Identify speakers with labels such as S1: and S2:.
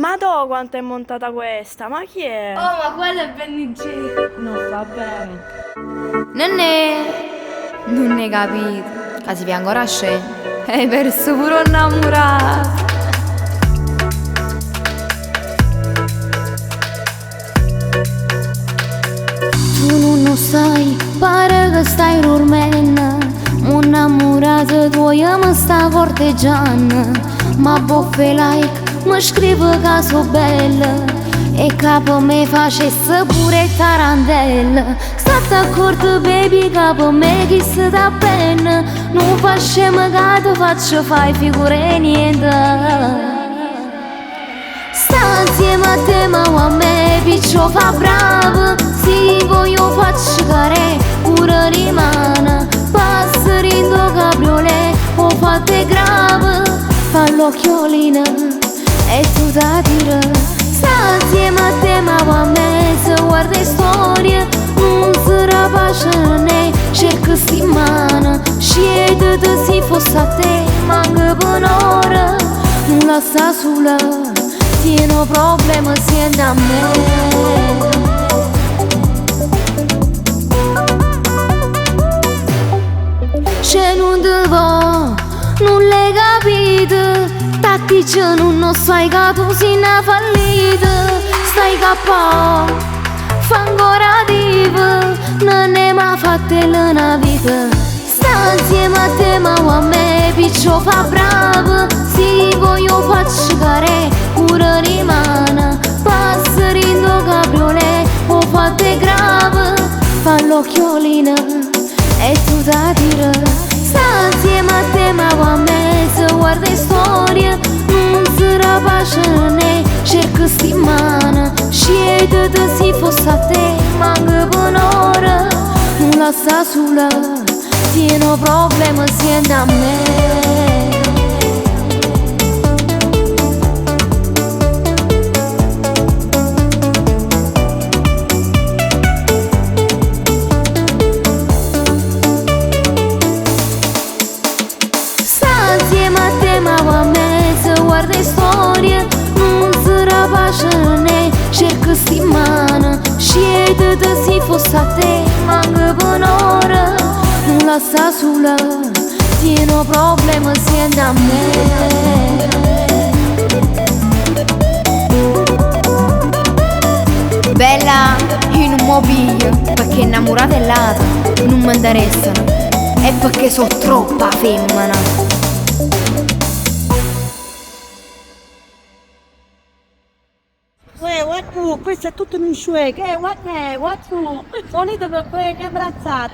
S1: Ma do quanto è montata questa? Ma chi è?
S2: Oh, ma quello è Benny J.
S1: Non fa bene.
S3: Non ne capito. Casi vi ancora a scena. Hai perso pure innamorato. Tu non lo sai, pare che stai dormendo. Un innamorato tuo mi sta corteggiando. Ma boffe like, mi scrive che so bella. E capo me facesse pure tarantella. State accorto baby che per me chi si sta bene. Non facciamo che ti faccio fai figure niente. Sta insieme a te ma a me piccio fa bravo. Se voglio faccio care pure rimane. Passare in tuo cabriolet o fate grave. Fa l'occhiolina e tu da dire. Sta insieme a te ma a me se guarda storie. Non si rapace né cerca settimana. Scegliete se fosse a te manca per un'ora. Non la sta sola, tiene problema siendo a me. Se non te va, non l'hai capito. Tattici non sai che tu sei una fallita. Stai cappò, fa ancora diva. Non è mai fatta una vita. Sta insieme a te ma a me piccio fa bravo. Se voglio faccio care pure rimane. Passare in tuo cabriolet o fate grave. Fa l'occhiolina e tu da dire. Sta insieme a te ma a me se guarda storie. Non si rapace né cerca settimana. Scegliete se fosse a te manca per un'ora. Non la sta sola, tiene problema siendo a me. Guarda storie, non si rapace né cerca settimana. Scegliete se fosse a te manca per un'ora. Non la sta sola, tiene problema siendo a me. Bella, io non mi piglio perché innamorata e lata non mi interessano. È perché sono troppa femmina.
S1: What tu? Questo è tutto un shake. What tu? Unito per quelle abbrazzate.